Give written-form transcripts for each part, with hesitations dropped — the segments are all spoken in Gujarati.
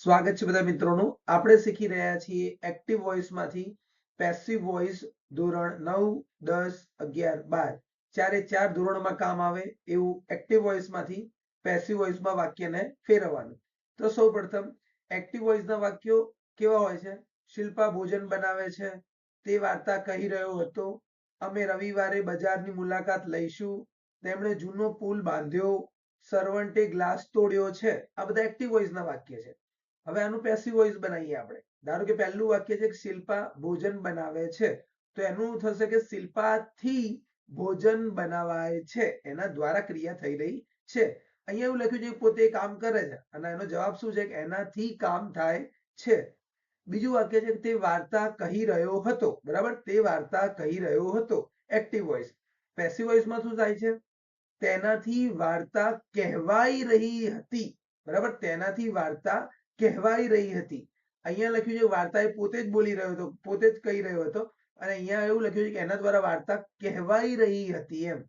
સ્વાગત છે બધા મિત્રોનું. આપણે શીખી રહ્યા છીએ એક્ટિવ વોઇસમાંથી પેસિવ વોઇસ ધોરણ 9, 10, 11, 12 ચારે ચાર ધોરણમાં કામ આવે એવું એક્ટિવ વોઇસમાંથી પેસિવ વોઇસમાં વાક્યને ફેરવવાનું. તો સૌપ્રથમ એક્ટિવ વોઇસના વાક્યો કેવા હોય છે? શિલ્પા ભોજન બનાવે છે, તે વાર્તા કહી રહ્યો હતો, અમે રવિવારે બજારની મુલાકાત લઈશું, તેમણે જૂનો પુલ બાંધ્યો, સર્વન્ટે ગ્લાસ તોડ્યો છે. આ બધા એક્ટિવ વોઇસના વાક્ય છે. હવે આનું પેસિવ વોઇસ બનાવીએ આપણે. ધારો કે પહેલું વાક્ય છે કે શિલ્પા ભોજન બનાવે છે, તો એનું થશે કે શિલ્પાથી ભોજન બનાવાય છે, એના દ્વારા ક્રિયા થઈ રહી છે. અહીંયા એવું લખ્યું છે કે પોતે કામ કરે છે અને એનો જવાબ શું છે કે એનાથી કામ થાય છે. બીજું વાક્ય છે કે તે વાર્તા કહી રહ્યો હતો. બરાબર, તે વાર્તા કહી રહ્યો હતો, એક્ટિવ વોઇસ. પેસિવ વોઇસમાં શું થાય છે? તેનાથી વાર્તા કહેવાઈ રહી હતી. બરાબર, તેનાથી વાર્તા કહેવાઈ રહી હતી. અહીંયા લખ્યું છે વાર્તા એ પોતે જ બોલી રહ્યો હતો, પોતે જ કહી રહ્યો હતો, અને અહીંયા એવું લખ્યું છે કે એના દ્વારા વાર્તા કહેવાઈ રહી હતી એમ.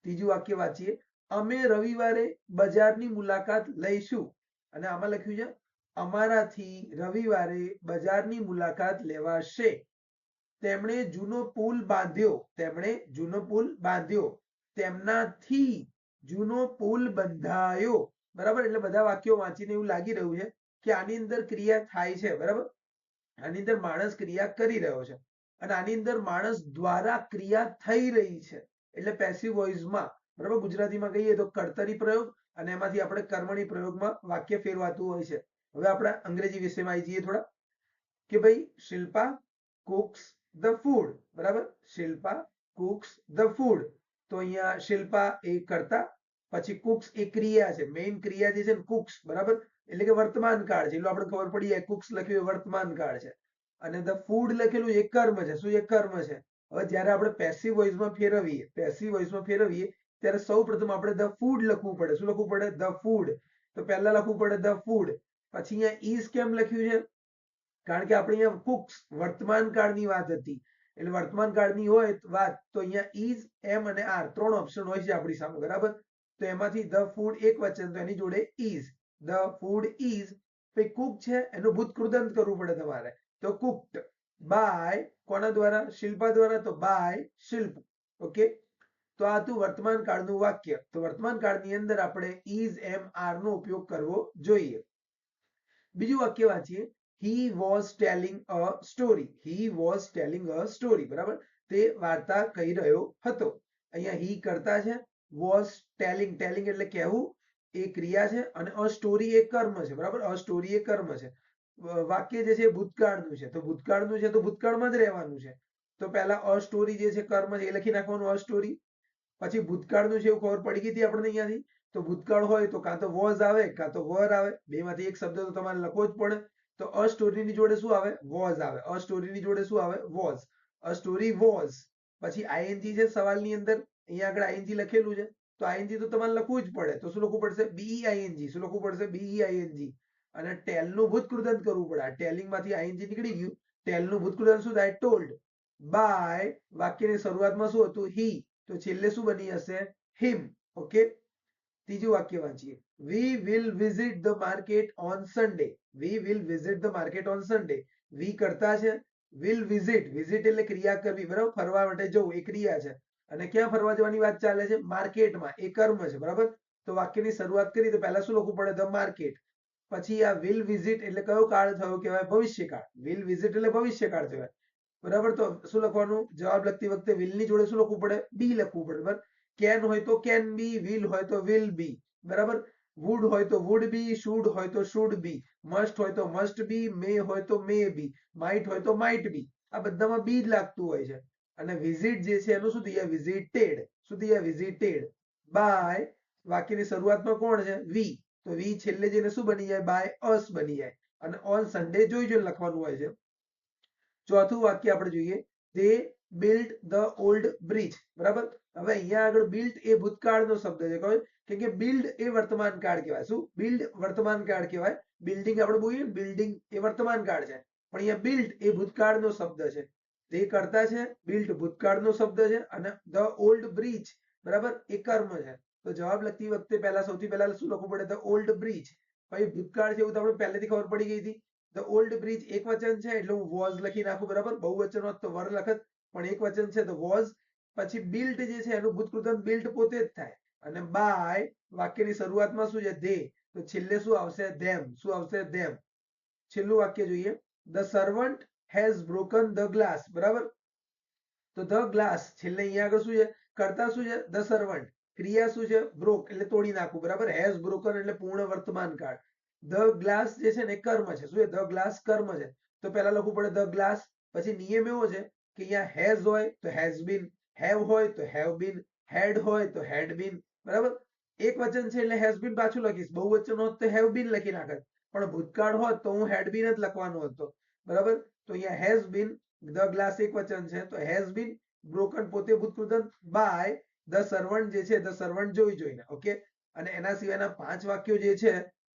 ત્રીજું વાક્ય વાંચીએ. અમે રવિવારે બજારની મુલાકાત લઈશું, અને આમાં લખ્યું છે અમારાથી રવિવારે બજારની મુલાકાત લેવાશે. તેમણે જૂનો પુલ બાંધ્યો, તેમણે જૂનો પુલ બાંધ્યો, તેમનાથી જૂનો પુલ બંધાયો. બરાબર, એટલે બધા વાક્યો વાંચીને એવું લાગી રહ્યું છે કે આની અંદર ક્રિયા થાય છે. બરાબર, આની અંદર માણસ ક્રિયા કરી રહ્યો છે અને આની અંદર માણસ દ્વારા ક્રિયા થઈ રહી છે, એટલે પેસિવ વોઇસમાં. બરાબર, ગુજરાતીમાં કહીએ તો કર્તરી પ્રયોગ, અને એમાંથી આપણે કર્મણી પ્રયોગમાં વાક્ય ફેરવાતું હોય છે. હવે આપણે અંગ્રેજી વિષયમાં આવી જઈએ થોડા, કે ભાઈ શિલ્પા cooks the food. બરાબર, શિલ્પા cooks the food. તો અહીંયા શિલ્પા એ કર્તા, પછી cooks એ ક્રિયા છે, મેઇન ક્રિયા જે છે ને cooks. બરાબર, એટલે કે વર્તમાન કાળ છે, એટલે આપણે ખબર પડી જાય cooks લખ્યું એ વર્તમાન કાળ છે, અને the food લખેલું એ કર્મ છે. શું એ કર્મ છે? હવે જ્યારે આપણે પેસિવ વોઇસમાં ફેરવીએ, પેસિવ વોઇસમાં ફેરવીએ ત્યારે સૌપ્રથમ આપણે the food લખવું પડે. શું લખવું પડે? the food. તો પહેલા લખવું પડે the food. પછી અહીંયા is કેમ લખ્યું છે? કારણ કે આપણે અહીંયા cooks વર્તમાન કાળની વાત હતી, એટલે વર્તમાન કાળની હોય વાત તો અહીંયા is, am અને are ત્રણ ઓપ્શન હોય છે આપણી સામે. બરાબર, તો એમાંથી the food એક વચન, તો એની જોડે is. the food is. પછી cook છે એનું ભૂતકૃદંત કરવું પડે તમારે, તો cooked by કોના દ્વારા? શિલ્પા દ્વારા, તો by શિલ્પ. ઓકે, તો આ હતું વર્તમાન કાળનું વાક્ય. તો વર્તમાન કાળની અંદર આપણે is, am, are નો ઉપયોગ કરવો જોઈએ. બીજું વાક્ય વાંચીએ. he was telling a story. he was telling a story. બરાબર, તે વાર્તા કહી રહ્યો હતો. અહીંયા he કર્તા છે, was telling, telling એટલે કહેવું, એ ક્રિયા છે, અને a story એ કર્મ છે. બરાબર, a story એ કર્મ છે. વાક્ય જે છે ભૂતકાળનું છે, તો ભૂતકાળનું છે તો ભૂતકાળમાં જ રહેવાનું છે. તો પહેલા a story જે છે કર્મ છે એ લખી નાખવાનું, a story. પછી ભૂતકાળનું છે એવું ખબર પડી ગઈ હતી આપણને અહીંયાથી. તો ભૂતકાળ હોય તો કાં તો was આવે કાં તો were આવે, બેમાંથી એક શબ્દ તો તમારે લખવો જ પડે. તો a story ની જોડે શું આવે? was આવે. a story ની જોડે શું આવે? was. a story was. પછી ing છે સવાલની અંદર, અહીંયા આગળ ing લખેલું છે, તો ing તો તમારે લખવું જ પડે. તો શું લખવું પડશે? being. શું લખવું પડશે? being. અને tell નું ભૂતકૃદંત કરવું પડે. telling માંથી ing નીકળી ગયું, tell નું ભૂતકૃદંત શું થાય? told. by વાક્યની શરૂઆતમાં શું હતું? he. તો છેલ્લે શું બની હશે? him. ઓકે, ત્રીજું વાક્ય વાંચીએ. we will visit the market on Sunday. we will visit the market on Sunday. we કરતા છે, will visit, visit એટલે ક્રિયા કરવી. બરાબર, ફરવા માટે જવું એ ક્રિયા છે, અને ક્યાં ફરવા જવાની વાત ચાલે છે? માર્કેટમાં, એ કર્મ છે. બરાબર, તો વાક્યની શરૂઆત કરી તો પહેલા શું લખવું પડે? the market. પછી આ will visit એટલે કયો કાળ થયો કહેવાય? ભવિષ્યકાળ. will visit એટલે ભવિષ્યકાળ કહેવાય. બરાબર, તો શું લખવાનું? જવાબ લખતી વખતે will ની જોડે શું લખવું પડે? be લખવું પડે. બરાબર, can હોય તો can be, will હોય તો will be. બરાબર, would હોય તો would be, should હોય તો should be, must હોય તો must be, may હોય તો may be, might હોય તો might be. આ બધામાં be જ લાગતું હોય છે. અને visit જે છે એનું શું થઈ જાય? visited. શું થઈ જાય? visited by. વાક્યની શરૂઆતમાં કોણ છે? we. તો we છેલ્લે જઈને શું બની જાય? by us બની જાય. અને on Sunday જોઈ જોઈને લખવાનું હોય છે. ચોથું વાક્ય આપણે જોઈએ. they built the old bridge. બરાબર, હવે અહીંયા આગળ built એ ભૂતકાળનો શબ્દ છે. કહ્યું કે build એ વર્તમાન કાળ કહેવાય. શું? build વર્તમાન કાળ કહેવાય. બિલ્ડિંગ આપણે બોલીએ બિલ્ડિંગ એ વર્તમાન કાળ છે, પણ અહીંયા built એ ભૂતકાળનો શબ્દ છે. તે કરતા છે, built ભૂતકાળનો શબ્દ છે, અને the old bridge બરાબર એ કર્મ છે. તો જવાબ લખતી વખતે પહેલા સૌથી પહેલા શું લખવું પડે? the old bridge. પછી ભૂતકાળ છે એવું તો આપણે પહેલેથી ખબર પડી ગઈ હતી. ધ ઓલ્ડ બ્રિજ એક વચન છે એટલે હું વોઝ લખી નાખું, બરાબર. બહુવચન હોત તો વર લખત, પણ એક વચન છે તો વોઝ. પછી બિલ્ટ જે છે એનું ભૂતકૃદંત બિલ્ટ પોતે જ થાય. અને બાય વાક્યની શરૂઆતમાં શું છે? ધે. તો છેલ્લે શું આવશે? ધેમ. શું આવશે? ધેમ. છેલ્લું વાક્ય જોઈએ. The servant has broken the glass, બરાબર. તો ધ ગ્લાસ છેલ્લે અહીંયા આગળ શું છે? કર્તા શું છે? The servant. ક્રિયા શું છે? બ્રોક એટલે તોડી નાખવું, બરાબર. હેઝ બ્રોકન એટલે પૂર્ણ વર્તમાન કાળ. ધ ગ્લાસ જે છે ને એ કર્મ છે. શું છે? ધ ગ્લાસ કર્મ છે. તો પહેલા લખવું પડે ધ ગ્લાસ. પછી નિયમ એવો છે કે અહીંયા હેઝ હોય તો હેઝ બીન, હેવ હોય તો હેવ બીન, હેડ હોય તો હેડ બીન, બરાબર. એક વચન છે એટલે હેઝ બીન પાછું લખીશ. બહુવચન હોત તો હેવ બીન લખી નાખત. પણ ભૂતકાળ હોત તો હું હેડ બીન જ લખવાનો હતો, બરાબર. તો અહીંયા હેઝ બીન, ધ ગ્લાસ એક વચન છે તો હેઝ બીન બ્રોકન પોતે ભૂતકૃદંત બાય ધ સર્વન્ટ જે છે ધ સર્વન્ટ જોઈને, ઓકે. અને એના સિવાયના 5 વાક્યો જે છે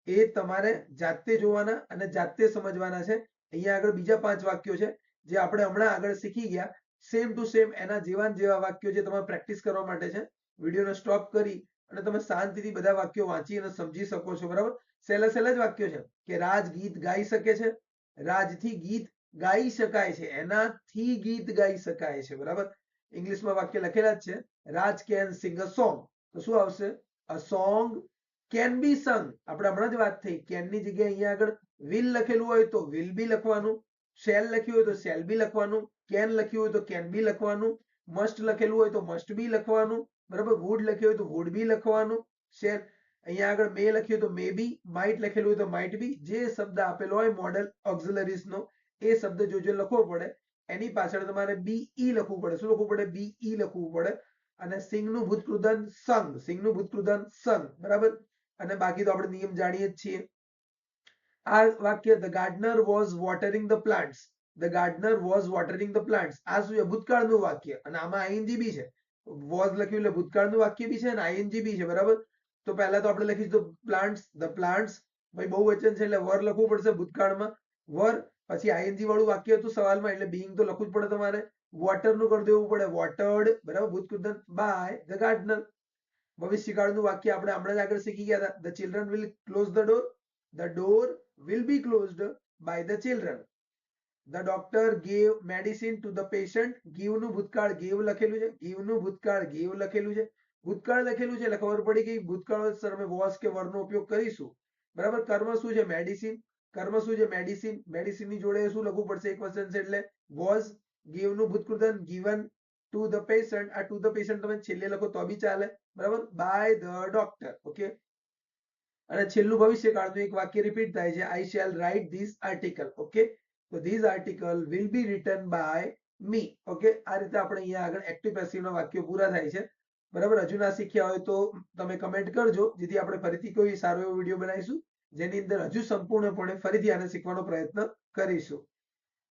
એ તમારે જાતે જોવાના અને જાતે સમજવાના છે. અહીંયા આગળ બીજા 5 વાક્યો છે જે આપણે હમણાં આગળ શીખી ગયા. સેમ ટુ સેમ એના જેવા વાક્યો જે તમારે પ્રેક્ટિસ કરવા માટે છે. વિડીયોને સ્ટોપ કરી અને તમે શાંતિથી બધા વાક્યો વાંચી અને સમજી શકો છો, બરાબર. સહેલા જ વાક્યો છે કે રાજ ગીત ગાઈ શકે છે. રાજથી ગીત ગાઈ શકાય છે, એનાથી ગીત ગાઈ શકાય છે, બરાબર. ઇંગ્લિશમાં વાક્ય લખેલા જ છે. રાજ કેન સિંગ અ સોંગ. તો શું આવશે? અ સોંગ કેન બી સંગ. આપણે હમણાં જ વાત થઈ. કેન ની જગ્યાએ અહીંયા આગળ વિલ લખેલું હોય તો વિલ બી લખવાનું. શેલ લખ્યું હોય તો શેલ બી લખવાનું. કેન લખ્યું હોય તો કેન બી લખવાનું. મસ્ટ લખેલું હોય તો મસ્ટ બી લખવાનું, બરાબર. વુડ લખ્યું હોય તો વુડ બી લખવાનું. શેલ અહીંયા આગળ મે લખ્યું તો મે બી, માઇટ લખેલું હોય તો માઇટ બી. જે શબ્દ આપેલો હોય મોડલ ઓક્ઝિલરીઝ નો એ શબ્દ જોજો લખવો પડે. એની પાછળ તમારે બીઈ લખવું પડે. શું લખવું પડે? બીઈ લખવું પડે. અને સિંગનું ભૂતકૃદંત સંગ, સિંગનું ભૂતકૃદંત સંગ, બરાબર. અને બાકી તો આપણે નિયમ જાણીએ જ છીએ. આ વાક્ય the gardener was watering the plants. The gardener was watering the plants. આ શું છે? ભૂતકાળનું વાક્ય. અને આમાં આઈએનજી બી છે. વોઝ લખ્યું એટલે ભૂતકાળનું વાક્ય બી છે અને આઈએનજી બી છે, બરાબર. તો પહેલા તો આપણે લખીશું પ્લાન્ટ્સ, ધ પ્લાન્ટ્સ. ભાઈ બહુવચન છે એટલે વર લખવું પડશે ભૂતકાળમાં. વર પછી આઈએનજી વાળું વાક્ય હતું સવાલમાં એટલે બીઈંગ તો લખવું જ પડે તમારે. વોટર નું કરી દેવું પડે વોટર્ડ, બરાબર. ભૂતકૃદંત બાય ધ ગાર્ડનર. ભવિષ્યકાળનું વાક્ય આપણે હમણાં જ આગળ શીખી ગયા હતા. The children will close the door. The door will be closed by the children. The doctor gave medicine to the patient. give નું ભૂતકાળ gave લખેલું છે. give નું ભૂતકાળ gave લખેલું છે. ભૂતકાળ લખેલું છે એટલે ખબર પડી ગઈ ભૂતકાળ સર અમે was કે were નો ઉપયોગ કરીશું, બરાબર. કર્મ શું છે? મેડિસિન. કર્મ શું છે? મેડિસિન. મેડિસિન ની જોડે શું લખવું પડશે? એક વચન છે એટલે was. give નું ભૂતકૃદંત given to the patient. આ to the patient તમે છેલ્લે લખો તો બી ચાલે, બરાબર. by the doctor, okay. અને છેલ્લું ભવિષ્યકાળનું એક વાક્ય રિપીટ થાય છે. I shall write this article, okay. તો this article will be written by me, okay. આ રીતે આપણે અહીંયા આગળ એક્ટિવ પેસિવના વાક્યો પૂરા થાય છે, બરાબર. હજુ ના શીખ્યા હોય તો તમે કમેન્ટ કરજો, જેથી આપણે ફરીથી કોઈ સારો એવો વિડીયો બનાવીશું જેની અંદર હજુ સંપૂર્ણપણે ફરીથી આને શીખવાનો પ્રયત્ન કરીશું.